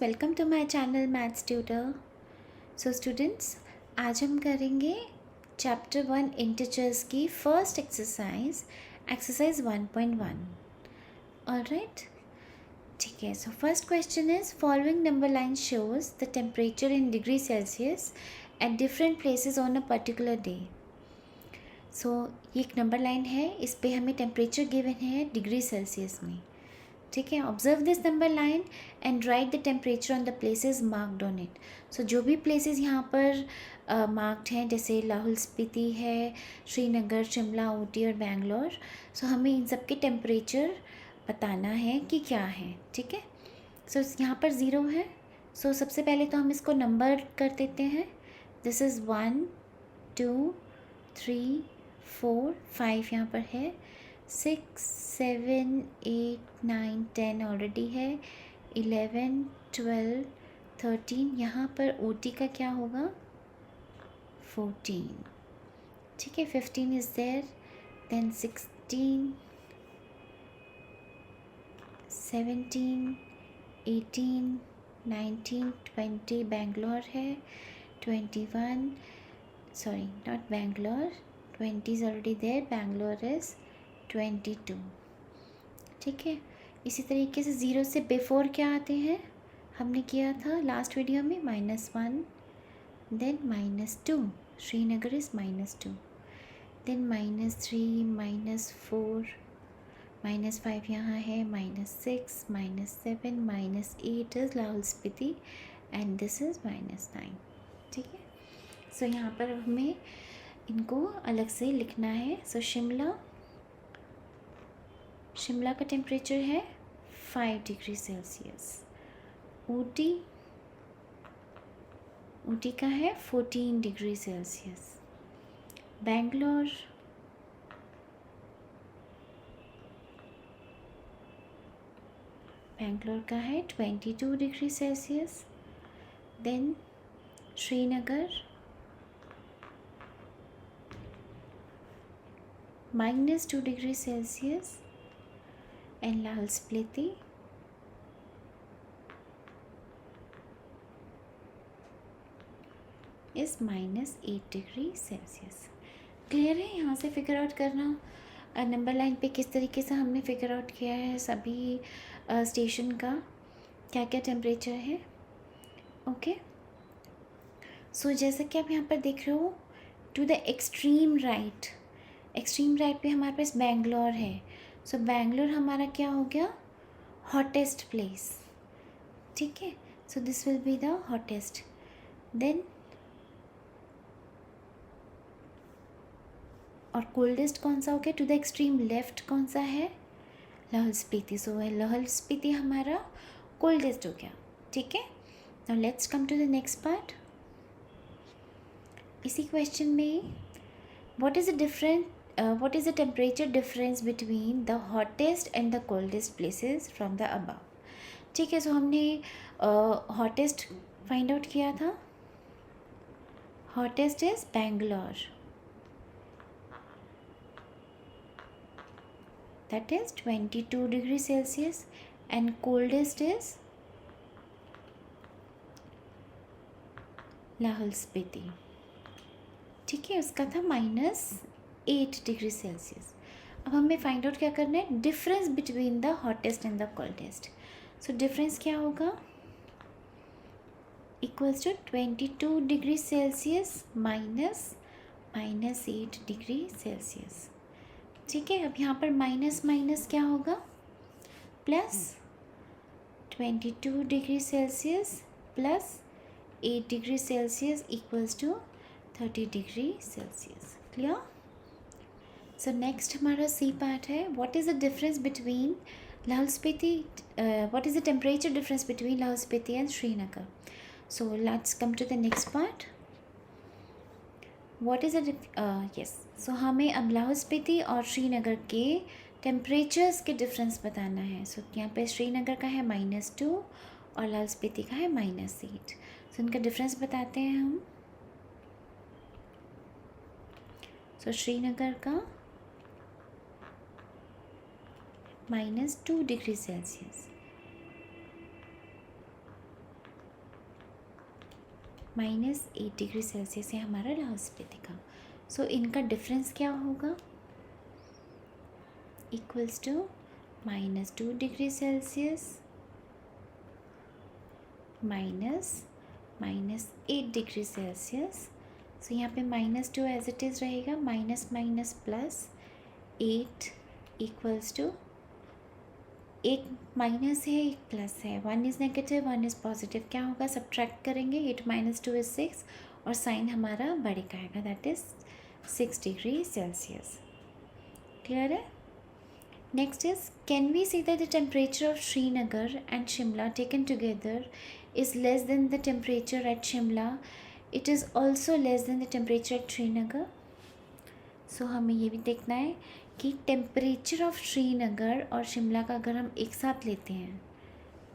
Welcome to my channel maths tutor. So students, आज हम करेंगे चैप्टर 1 इंटीजर्स की फर्स्ट एक्सरसाइज 1.1। ऑलराइट, ठीक है। So first question is following number line shows the temperature in degree Celsius at different places on a particular day. So ये एक number line है, इस पे हमें टेम्परेचर गिवन है डिग्री सेल्सियस में। ठीक है, observe this number line and write the temperature on the places marked on it. So जो भी प्लेसेस यहाँ पर मार्क्ड हैं, जैसे लाहौल स्पीति है, श्रीनगर, शिमला, ऊटी और बेंगलोर, सो हमें इन सब के टेम्परेचर बताना है कि क्या है। ठीक है, सो यहाँ पर 0 है। सो सबसे पहले तो हम इसको नंबर कर देते हैं। दिस इज़ 1 2 3 4 5 यहाँ पर है, 6 7 8 9 10 ऑलरेडी है, 11 12 13, यहाँ पर OT का क्या होगा 14। ठीक है, 15 इज़ देयर, देन 16 17 18 19 20 बेंगलोर है, 21 sorry not Bangalore, 20 is already there, Bangalore is 22। ठीक है, इसी तरीके से 0 से बिफोर क्या आते हैं, हमने किया था लास्ट वीडियो में -1, देन -2, श्रीनगर इज़ -2, देन -3 -4 -5 यहाँ है, -6 -7 -8 is Lahaul Spiti and this is -9। ठीक है, सो यहाँ पर हमें इनको अलग से लिखना है। सो शिमला का टेम्परेचर है 5 डिग्री सेल्सियस, ऊटी का है 14 डिग्री सेल्सियस, बेंगलोर का है 22 degree Celsius, then Srinagar -2 degree Celsius and Lahaul Spiti is -8 degree Celsius. Clear है? यहाँ से फिगर आउट करना नंबर लाइन पे किस तरीके से हमने फिगर आउट किया है सभी स्टेशन का क्या क्या टेम्परेचर है। ओके, सो जैसा कि आप यहाँ पर देख रहे हो, टू द एक्सट्रीम राइट पे हमारे पास बेंगलोर है। सो बेंगलोर हमारा क्या हो गया, हॉटेस्ट प्लेस। ठीक है, so this will be the hottest. Then और कोल्डेस्ट कौन सा हो गया, टू द एक्सट्रीम लेफ्ट कौन सा है, लाहौल स्पीति। सो लाहौल स्पीति हमारा कोल्डेस्ट हो गया। ठीक है, now let's come to the next part. इसी क्वेश्चन में what is the temperature difference between the hottest and the coldest places from the above. ठीक है, सो हमने हॉटेस्ट फाइंड आउट किया था। Hottest is Bangalore, that is 22 degree Celsius, and coldest is Lahaul Spiti. ठीक है, उसका था -8 डिग्री सेल्सियस। अब हमें फाइंड आउट क्या करना है, difference between the hottest and the coldest. So difference क्या होगा, equals to 22 degree Celsius -8 degree Celsius. ठीक है, अब यहाँ पर माइनस माइनस क्या होगा, plus 22 degree Celsius plus 8 degree Celsius equals to 30 degree Celsius. Clear? So next हमारा सी पार्ट है, what is the difference between Lahaul Spiti, what is the temperature difference between Lahaul Spiti and Srinagar. So let's come to the next part, what is yes. So हमें अब लाहौल स्पीति और श्रीनगर के temperatures के difference बताना है। सो यहाँ पे श्रीनगर का है -2 और लाहौल स्पीति का है -8। सो इनका डिफरेंस बताते हैं हम। सो श्रीनगर का -2 डिग्री सेल्सियस, -8 डिग्री सेल्सियस है हमारा लास्ट डे का। सो इनका डिफरेंस क्या होगा, equals to -2 degree Celsius -8 degree Celsius. So यहाँ पे -2 एज इट इज़ रहेगा, minus minus plus 8 equals to, एक माइनस है एक प्लस है, 1 इज़ नेगेटिव 1 इज़ पॉजिटिव, क्या होगा सब्ट्रैक्ट करेंगे, 8 - 2 इज़ 6 और साइन हमारा बड़े का आएगा, that is 6 degree Celsius. Clear है? Next is, can we see that the temperature of Srinagar and Shimla taken together is less than the temperature at Shimla, it is also less than the temperature at Srinagar. So हमें ये भी देखना है कि temperature of Srinagar और शिमला का अगर हम एक साथ लेते हैं,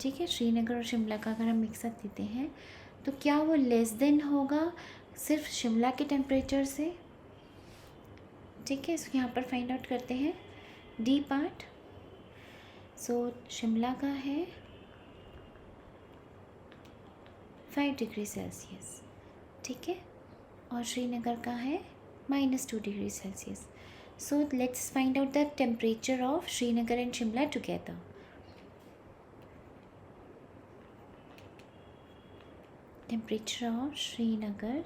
ठीक है, श्रीनगर और शिमला का अगर हम एक साथ लेते हैं तो क्या वो लेस देन होगा सिर्फ शिमला के टेम्परेचर से? ठीक है, इसको यहाँ पर फाइंड आउट करते हैं डी पार्ट। सो शिमला का है 5 डिग्री सेल्सियस, ठीक है, और श्रीनगर का है -2 degree Celsius. So let's find out the temperature of Srinagar and Shimla together. Temperature of Srinagar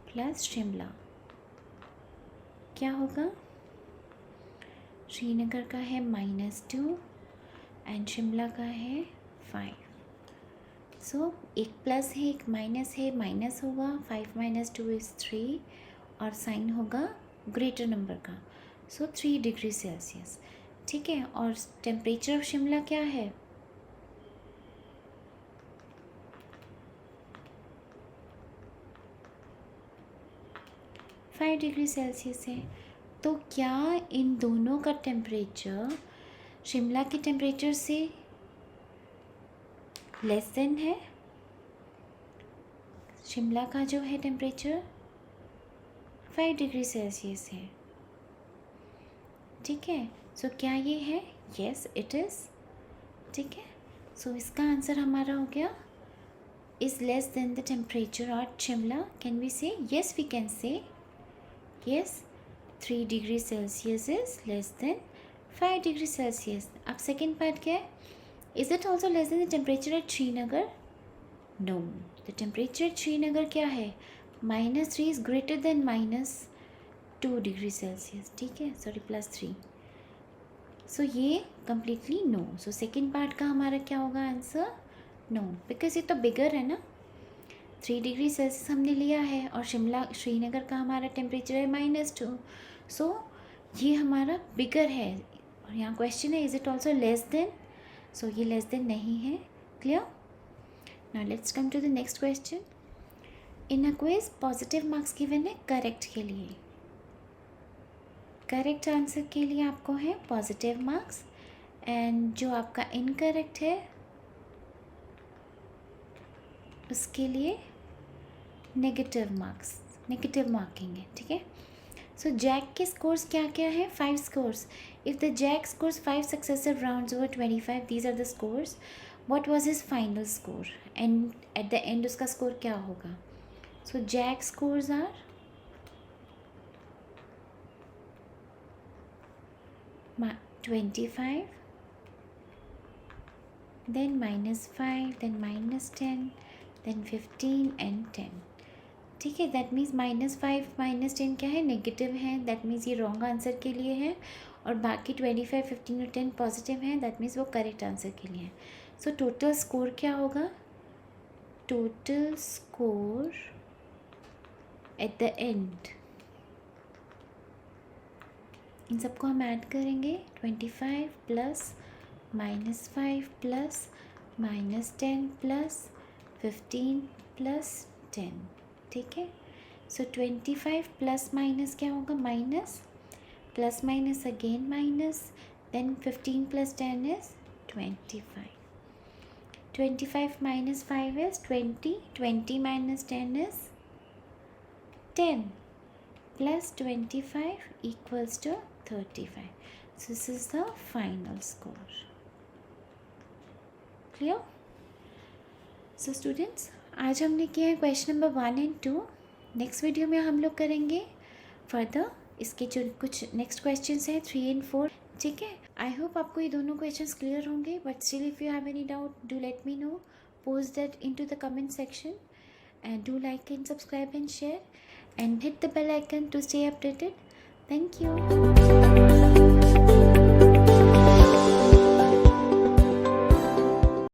plus Shimla क्या होगा? श्रीनगर का है -2 एंड शिमला का है 5। सो एक प्लस है एक माइनस है, माइनस होगा 5 - 2 इज़ 3 और साइन होगा ग्रेटर नंबर का, सो 3 डिग्री सेल्सियस, ठीक है। और टेम्परेचर ऑफ शिमला क्या है? फाइव डिग्री सेल्सियस है। तो क्या इन दोनों का टेम्परेचर शिमला के टेम्परेचर से लेस देन है? शिमला का जो है टेम्परेचर 5 डिग्री सेल्सियस है, ठीक है। सो क्या ये है? येस इट इज़, ठीक है। सो इसका आंसर हमारा हो गया is less than the temperature at Shimla. Can we say? Yes we can say, yes 3 degree Celsius is less than 5 degree Celsius. अब सेकेंड पार्ट क्या है? Is it also less than the temperature at Srinagar? No, the temperature at Srinagar क्या है? -3 is greater than -2 degree Celsius, ठीक है, sorry +3। So ये completely no. So second part का हमारा क्या होगा आंसर? नो, बिकॉज ये तो बिगर है ना, 3 डिग्री सेल्सियस हमने लिया है और शिमला श्रीनगर का हमारा टेम्परेचर है -2, सो ये हमारा बिगर है। और यहाँ क्वेश्चन है is it also less than, so ये लेस देन नहीं है। Clear? Now let's come to the next question. In a quiz positive marks given है करेक्ट के लिए, करेक्ट आंसर के लिए आपको है पॉजिटिव मार्क्स एंड जो आपका इनकरेक्ट है उसके लिए नेगेटिव मार्क्स, नेगेटिव मार्किंग है, ठीक है। सो जैक के स्कोर्स क्या क्या है? 5 scores. If the Jack scores 5 successive rounds over 25, these are the scores. What was his final score? And at the end उसका स्कोर क्या होगा? So Jack scores are -25, then -5, then -10, then 15 and 10, ठीक है। That means -5 -10 क्या है? Negative है, that means ये wrong answer के लिए है, और बाकी 25, 15 और 10 पॉजिटिव हैं, दैट मीन्स वो करेक्ट आंसर के लिए है। सो टोटल स्कोर क्या होगा? Total score at the end, इन सबको हम ऐड करेंगे, 25 प्लस -5 प्लस -10 प्लस 15 प्लस 10, ठीक है। सो 25 प्लस माइनस क्या होगा? Minus, plus minus again minus, then 15 plus 10 is 25। 25 minus 5 is 20, 20 minus 10 is 10, plus 25 equals to 35. So this is the final score. Clear? So students, आज हमने किया है question number 1 and 2। Next video में हम लोग करेंगे फर्दर इसके जो कुछ नेक्स्ट क्वेश्चंस हैं 3 एंड 4। ठीक है, आई होप आपको ये दोनों क्वेश्चंस क्लियर होंगे, but still if you have any doubt do let me know, post that into the comment section, and do like and subscribe and share and hit the bell icon to stay updated. Thank you.